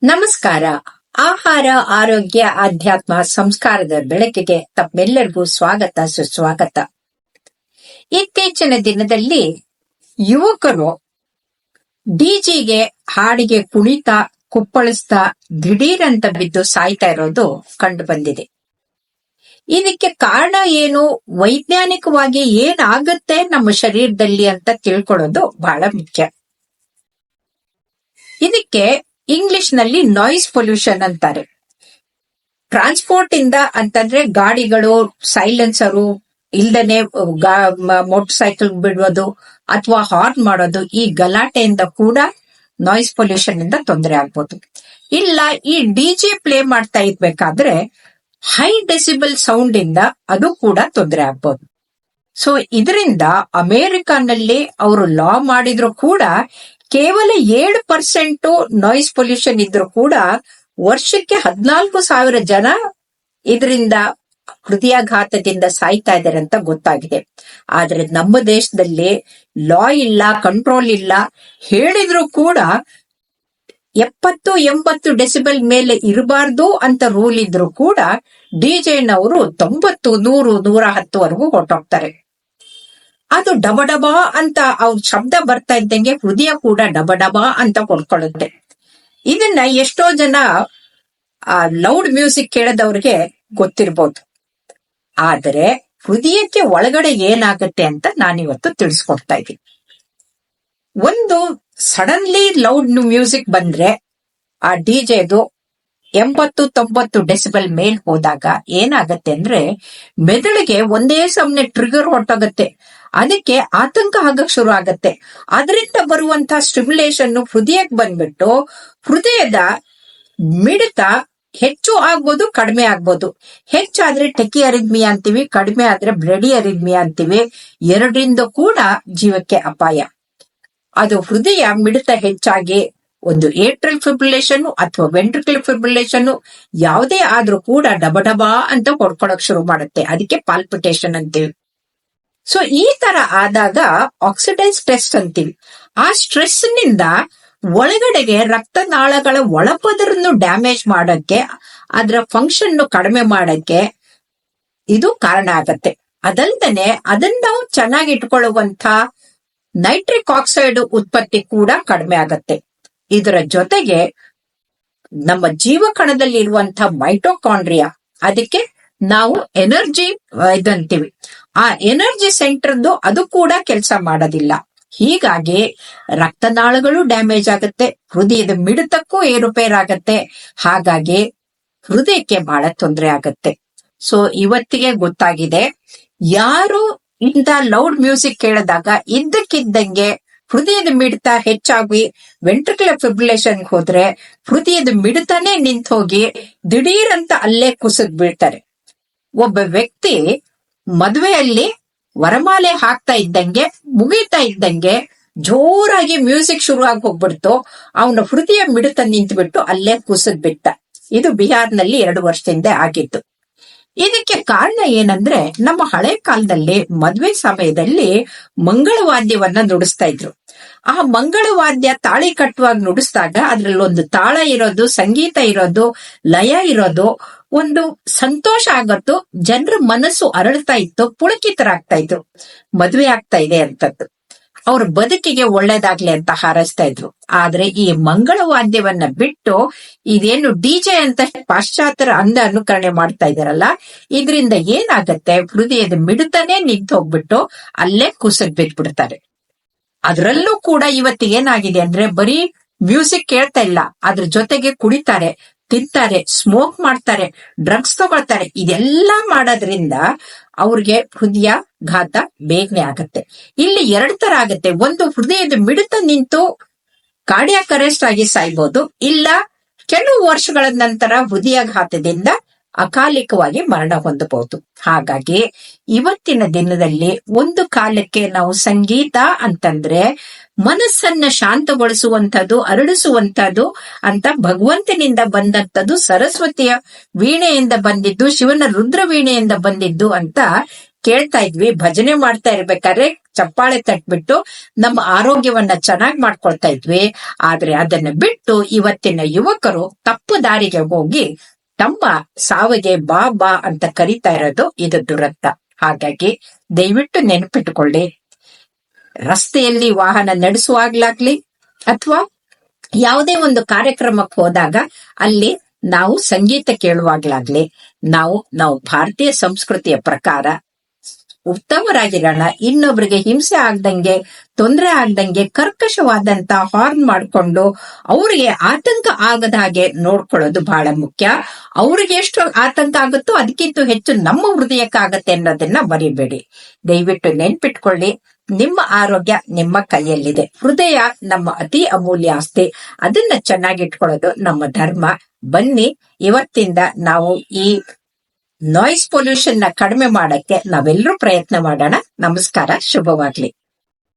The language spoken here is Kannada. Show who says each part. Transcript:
Speaker 1: ನಮಸ್ಕಾರ. ಆಹಾರ, ಆರೋಗ್ಯ, ಆಧ್ಯಾತ್ಮ, ಸಂಸ್ಕಾರದ ಬೆಳಕಿಗೆ ತಮ್ಮೆಲ್ಲರಿಗೂ ಸ್ವಾಗತ, ಸುಸ್ವಾಗತ. ಇತ್ತೀಚಿನ ದಿನದಲ್ಲಿ ಯುವಕರು ಡಿಜಿಗೆ ಹಾಡಿಗೆ ಕುಣಿತಾ ಕುಪ್ಪಳಿಸ್ತಾ ದಿಢೀರಂತ ಬಿದ್ದು ಸಾಯ್ತಾ ಇರೋದು ಕಂಡು ಬಂದಿದೆ. ಇದಕ್ಕೆ ಕಾರಣ ಏನು, ವೈಜ್ಞಾನಿಕವಾಗಿ ಏನಾಗುತ್ತೆ ನಮ್ಮ ಶರೀರದಲ್ಲಿ ಅಂತ ತಿಳ್ಕೊಳ್ಳೋದು ಬಹಳ ಮುಖ್ಯ. ಇದಕ್ಕೆ ಇಂಗ್ಲಿಷ್ ನಲ್ಲಿ ನಾಯ್ಸ್ ಪೊಲ್ಯೂಷನ್ ಅಂತಾರೆ. ಟ್ರಾನ್ಸ್ಪೋರ್ಟ್ ಇಂದ ಅಂತಂದ್ರೆ ಗಾಡಿಗಳು ಸೈಲೆನ್ಸರು ಇಲ್ದನೆ ಮೋಟರ್ ಸೈಕಲ್ ಬಿಡೋದು ಅಥವಾ ಹಾರ್ನ್ ಮಾಡೋದು, ಈ ಗಲಾಟೆಯಿಂದ ಕೂಡ ನಾಯ್ಸ್ ಪೊಲ್ಯೂಷನ್ ಇಂದ ತೊಂದರೆ ಆಗ್ಬೋದು. ಇಲ್ಲ ಈ ಡಿಜೆ ಪ್ಲೇ ಮಾಡ್ತಾ ಇರ್ಬೇಕಾದ್ರೆ ಹೈ ಡೆಸಿಬಲ್ ಸೌಂಡ್ ಇಂದ ಅದು ಕೂಡ ತೊಂದರೆ ಆಗ್ಬೋದು. ಸೊ ಇದರಿಂದ ಅಮೆರಿಕಾನಲ್ಲಿ ಅವರು ಲಾ ಮಾಡಿದ್ರು ಕೂಡ ಕೇವಲ 7% ನಾಯ್ಸ್ ಪೊಲ್ಯೂಷನ್ ಇದ್ರೂ ಕೂಡ ವರ್ಷಕ್ಕೆ 14,000 ಜನ ಇದರಿಂದ ಹೃದಯಾಘಾತದಿಂದ ಸಾಯ್ತಾ ಇದ್ದಾರೆ ಅಂತ ಗೊತ್ತಾಗಿದೆ. ಆದ್ರೆ ನಮ್ಮ ದೇಶದಲ್ಲಿ ಲಾ ಇಲ್ಲ, ಕಂಟ್ರೋಲ್ ಇಲ್ಲ. ಹೇಳಿದ್ರು ಕೂಡ 70-80 ಡೆಸಿಬಲ್ ಮೇಲೆ ಇರಬಾರ್ದು ಅಂತ ರೂಲ್ ಇದ್ರು ಕೂಡ ಡಿಜೆನವರು 90, 100, 110 ವರೆಗೂ ಹೊರಟೋಗ್ತಾರೆ. ಅದು ಡಬಡಬಾ ಅಂತ ಅವ್ರ ಶಬ್ದ ಬರ್ತಾ ಇದ್ದಂಗೆ ಹೃದಯ ಕೂಡ ಡಬಡಬಾ ಅಂತ ಹೊಡ್ಕೊಳ್ಳುತ್ತೆ. ಇದನ್ನ ಎಷ್ಟೋ ಜನ ಲೌಡ್ ಮ್ಯೂಸಿಕ್ ಕೇಳದವ್ರಿಗೆ ಗೊತ್ತಿರ್ಬೋದು. ಆದರೆ ಹೃದಯಕ್ಕೆ ಒಳಗಡೆ ಏನಾಗುತ್ತೆ ಅಂತ ನಾನಿವತ್ತು ತಿಳಿಸ್ಕೊಡ್ತಾ ಇದ್ದೀನಿ. ಒಂದು ಸಡನ್ಲಿ ಲೌಡ್ ಮ್ಯೂಸಿಕ್ ಬಂದ್ರೆ ಆ ಡಿಜೆದು 80-90 ಡೆಸಿಬಲ್ ಮೇಲ್ ಹೋದಾಗ ಏನಾಗತ್ತೆ ಅಂದ್ರೆ ಮೆದುಳಿಗೆ ಒಂದೇ ಸಮನೆ ಟ್ರಿಗರ್ ಹೊಟ್ಟೋಗತ್ತೆ. ಅದಕ್ಕೆ ಆತಂಕ ಆಗಕ್ ಶುರು ಆಗತ್ತೆ. ಅದರಿಂದ ಬರುವಂತಹ ಸ್ಟಿಮ್ಯುಲೇಷನ್ ಹೃದಯಕ್ಕೆ ಬಂದ್ಬಿಟ್ಟು ಹೃದಯದ ಮಿಡಿತ ಹೆಚ್ಚು ಆಗ್ಬೋದು, ಕಡಿಮೆ ಆಗ್ಬೋದು. ಹೆಚ್ಚಾದ್ರೆ ಟೆಕಿ ಅರಿದ್ಮಿಯಾ ಅಂತೀವಿ, ಕಡಿಮೆ ಆದ್ರೆ ಬ್ರೆಡಿ ಅರಿದ್ಮಿಯಾ ಅಂತೀವಿ. ಎರಡರಿಂದ ಕೂಡ ಜೀವಕ್ಕೆ ಅಪಾಯ. ಅದು ಹೃದಯ ಮಿಡಿತ ಹೆಚ್ಚಾಗಿ ಒಂದು ಏಟ್ರಲ್ ಫಿಬ್ರಿಲೇಷನ್ ಅಥವಾ ವೆಂಟ್ರಿಕಲ್ ಫಿಬ್ರಿಲೇಷನ್ ಯಾವುದೇ ಆದ್ರೂ ಕೂಡ ಡಬಡಬಾ ಅಂತ ಹೊಡ್ಕೊಳಕ್ ಶುರು ಮಾಡುತ್ತೆ. ಅದಕ್ಕೆ ಪಾಲ್ಪಿಟೇಷನ್ ಅಂತೀವಿ. ಸೊ ಈ ತರ ಆದಾಗ ಆಕ್ಸಿಡೈಸ್ ಸ್ಟ್ರೆಸ್ ಅಂತೀವಿ. ಆ ಸ್ಟ್ರೆಸ್ ನಿಂದ ಒಳಗಡೆಗೆ ರಕ್ತನಾಳಗಳ ಒಳಪದರನ್ನು ಡ್ಯಾಮೇಜ್ ಮಾಡಕ್ಕೆ, ಅದರ ಫಂಕ್ಷನ್ ಕಡಿಮೆ ಮಾಡಕ್ಕೆ ಇದು ಕಾರಣ ಆಗತ್ತೆ. ಅದಲ್ದನೆ ಅದನ್ನ ನಾವು ಚೆನ್ನಾಗಿ ಇಟ್ಕೊಳ್ಳುವಂತ ನೈಟ್ರಿಕ್ ಆಕ್ಸೈಡ್ ಉತ್ಪತ್ತಿ ಕೂಡ ಕಡಿಮೆ ಆಗತ್ತೆ. ಇದರ ಜೊತೆಗೆ ನಮ್ಮ ಜೀವಕಣದಲ್ಲಿ ಇರುವಂತಹ ಮೈಟೋಕಾಂಡ್ರಿಯಾ, ಅದಕ್ಕೆ ನಾವು ಎನರ್ಜಿ ಇದಂತೀವಿ, ಆ ಎನರ್ಜಿ ಸೆಂಟರ್ದು ಅದು ಕೂಡ ಕೆಲಸ ಮಾಡೋದಿಲ್ಲ. ಹೀಗಾಗಿ ರಕ್ತನಾಳಗಳು ಡ್ಯಾಮೇಜ್ ಆಗುತ್ತೆ, ಹೃದಯದ ಮಿಡಿತಕ್ಕೂ ಏರುಪೇರಾಗತ್ತೆ. ಹಾಗಾಗಿ ಹೃದಯಕ್ಕೆ ಬಹಳ ತೊಂದರೆ ಆಗತ್ತೆ. ಸೊ ಇವತ್ತಿಗೆ ಗೊತ್ತಾಗಿದೆ, ಯಾರು ಇಂಥ ಲೌಡ್ ಮ್ಯೂಸಿಕ್ ಕೇಳಿದಾಗ ಇದ್ದಕ್ಕಿದ್ದಂಗೆ ಹೃದಯದ ಮಿಡಿತ ಹೆಚ್ಚಾಗಿ ವೆಂಟ್ರಿಕ್ಯುಲರ್ ಫಿಬ್ರಿಲೇಷನ್ ಹೋದ್ರೆ ಹೃದಯದ ಮಿಡಿತನೇ ನಿಂತು ಹೋಗಿ ದಿಢೀರಂತ ಅಲ್ಲೇ ಕುಸಿದ್ ಬೀಳ್ತಾರೆ. ಒಬ್ಬ ವ್ಯಕ್ತಿ ಮದುವೆಯಲ್ಲಿ ವರಮಾಲೆ ಹಾಕ್ತಾ ಇದ್ದಂಗೆ, ಮುಗಿತಾ ಇದ್ದಂಗೆ ಜೋರಾಗಿ ಮ್ಯೂಸಿಕ್ ಶುರುವಾಗಿ ಹೋಗ್ಬಿಡ್ತು, ಅವನ ಹೃದಯ ಮಿಡಿತ ನಿಂತುಬಿಟ್ಟು ಅಲ್ಲೇ ಕುಸಿದ್ ಬಿಟ್ಟ. ಇದು ಬಿಹಾರ್ನಲ್ಲಿ 2 ವರ್ಷದಿಂದ ಆಗಿತ್ತು. ಇದಕ್ಕೆ ಕಾರಣ ಏನಂದ್ರೆ, ನಮ್ಮ ಹಳೆ ಕಾಲದಲ್ಲಿ ಮದ್ವೆ ಸಮಯದಲ್ಲಿ ಮಂಗಳವಾದ್ಯವನ್ನ ನುಡಿಸ್ತಾ ಇದ್ರು. ಆ ಮಂಗಳವಾದ್ಯ ತಾಳಿ ಕಟ್ಟುವಾಗ ನುಡಿಸಿದಾಗ ಅದ್ರಲ್ಲಿ ಒಂದು ತಾಳ ಇರೋದು, ಸಂಗೀತ ಇರೋದು, ಲಯ ಇರೋದು, ಒಂದು ಸಂತೋಷ ಆಗತ್ತು. ಜನರ ಮನಸ್ಸು ಅರಳ್ತಾ ಇತ್ತು, ಪುಳಕಿತರಾಗ್ತಾ ಇದ್ರು. ಮದ್ವೆ ಆಗ್ತಾ ಇದೆ ಅಂತದ್ದು, ಅವ್ರ ಬದುಕಿಗೆ ಒಳ್ಳೇದಾಗ್ಲಿ ಅಂತ ಹಾರೈಸ್ತಾ ಇದ್ರು. ಆದ್ರೆ ಈ ಮಂಗಳವಾದ್ಯವನ್ನ ಬಿಟ್ಟು ಇದೇನು ಡಿಜೆ ಅಂತ ಪಾಶ್ಚಾತ್ಯರ ಅನುಕರಣೆ ಮಾಡ್ತಾ ಇದಾರಲ್ಲ, ಇದರಿಂದ ಏನಾಗತ್ತೆ, ಹೃದಯದ ಮಿಡಿತನೇ ನಿಂತು ಹೋಗ್ಬಿಟ್ಟು ಅಲ್ಲೇ ಕುಸಿದ್ ಬಿದ್ಬಿಡ್ತಾರೆ. ಅದ್ರಲ್ಲೂ ಕೂಡ ಇವತ್ತು ಏನಾಗಿದೆ ಅಂದ್ರೆ ಬರೀ ಮ್ಯೂಸಿಕ್ ಕೇಳ್ತಾ ಇಲ್ಲ, ಅದ್ರ ಜೊತೆಗೆ ಕುಡಿತಾರೆ, ತಿಂತಾರೆ, ಸ್ಮೋಕ್ ಮಾಡ್ತಾರೆ, ಡ್ರಗ್ಸ್ ತಗೊಳ್ತಾರೆ. ಇದೆಲ್ಲಾ ಮಾಡೋದ್ರಿಂದ ಅವ್ರಿಗೆ ಹೃದಯ ಘಾತ ಬೇಗನೆ ಆಗತ್ತೆ. ಇಲ್ಲಿ 2 ತರ ಆಗತ್ತೆ. ಒಂದು, ಹೃದಯದ ಮಿಡಿತ ನಿಂತು ಕಾರ್ಡಿಯಾಕ್ ಅರೆಸ್ಟ್ ಆಗಿ ಸಾಯ್ಬೋದು. ಇಲ್ಲ, ಕೆಲವು ವರ್ಷಗಳ ನಂತರ ಹೃದಯಾಘಾತದಿಂದ ಅಕಾಲಿಕವಾಗಿ ಮರಣ ಹೊಂದಬಹುದು. ಹಾಗಾಗಿ ಇವತ್ತಿನ ದಿನದಲ್ಲಿ ಒಂದು ಕಾಲಕ್ಕೆ ನಾವು ಸಂಗೀತ ಅಂತಂದ್ರೆ ಮನಸ್ಸನ್ನ ಶಾಂತಗೊಳಿಸುವಂತದ್ದು, ಅರಳಿಸುವಂತದ್ದು ಅಂತ ಭಗವಂತನಿಂದ ಬಂದಂತದ್ದು, ಸರಸ್ವತಿಯ ವೀಣೆಯಿಂದ ಬಂದಿದ್ದು, ಶಿವನ ರುದ್ರ ವೀಣೆಯಿಂದ ಬಂದಿದ್ದು ಅಂತ ಕೇಳ್ತಾ ಇದ್ವಿ, ಭಜನೆ ಮಾಡ್ತಾ ಇರ್ಬೇಕಾದ್ರೆ ಚಪ್ಪಾಳೆ ತಟ್ಬಿಟ್ಟು ನಮ್ಮ ಆರೋಗ್ಯವನ್ನ ಚೆನ್ನಾಗಿ ಮಾಡ್ಕೊಳ್ತಾ ಇದ್ವಿ. ಆದ್ರೆ ಅದನ್ನ ಬಿಟ್ಟು ಇವತ್ತಿನ ಯುವಕರು ತಪ್ಪು ದಾರಿಗೆ ಹೋಗಿ ತಮ್ಮ ಸಾವಿಗೆ ಬಾ ಬಾ ಅಂತ ಕರೀತಾ ಇರೋದು ಇದು ದುರಂತ. ಹಾಗಾಗಿ ದಯವಿಟ್ಟು ನೆನಪಿಟ್ಟುಕೊಳ್ಳಿ, ರಸ್ತೆಯಲ್ಲಿ ವಾಹನ ನಡೆಸುವಾಗ್ಲಾಗ್ಲಿ ಅಥವಾ ಯಾವುದೇ ಒಂದು ಕಾರ್ಯಕ್ರಮಕ್ಕೆ ಹೋದಾಗ ಅಲ್ಲಿ ನಾವು ಸಂಗೀತ ಕೇಳುವಾಗ್ಲಾಗ್ಲಿ ನಾವು ಭಾರತೀಯ ಸಂಸ್ಕೃತಿಯ ಪ್ರಕಾರ ಉತ್ತಮರಾಗಿರೋಣ. ಇನ್ನೊಬ್ರಿಗೆ ಹಿಂಸೆ ಆಗ್ದಂಗೆ, ತೊಂದರೆ ಆಗ್ದಂಗೆ ಕರ್ಕಶವಾದಂತ ಹಾರ್ನ್ ಮಾಡ್ಕೊಂಡು ಅವರಿಗೆ ಆತಂಕ ಆಗದ ಹಾಗೆ ನೋಡ್ಕೊಳ್ಳೋದು ಬಹಳ ಮುಖ್ಯ. ಅವ್ರಿಗೆ ಎಷ್ಟು ಆತಂಕ ಆಗುತ್ತೋ ಅದಕ್ಕಿಂತ ಹೆಚ್ಚು ನಮ್ಮ ಹೃದಯಕ್ಕಾಗತ್ತೆ ಅನ್ನೋದನ್ನ ಮರಿಬೇಡಿ. ದಯವಿಟ್ಟು ನೆನ್ಪಿಟ್ಕೊಳ್ಳಿ, ನಿಮ್ಮ ಆರೋಗ್ಯ ನಿಮ್ಮ ಕೈಯಲ್ಲಿದೆ. ಹೃದಯ ನಮ್ಮ ಅತಿ ಅಮೂಲ್ಯ ಆಸ್ತಿ. ಅದನ್ನ ಚೆನ್ನಾಗಿಟ್ಕೊಳ್ಳೋದು ನಮ್ಮ ಧರ್ಮ. ಬನ್ನಿ, ಇವತ್ತಿಂದ ನಾವು ಈ ನಾಯ್ಸ್ ಪೊಲ್ಯೂಷನ್ ನ ಕಡಿಮೆ ಮಾಡಕ್ಕೆ ನಾವೆಲ್ಲರೂ ಪ್ರಯತ್ನ ಮಾಡೋಣ. ನಮಸ್ಕಾರ, ಶುಭವಾಗ್ಲಿ.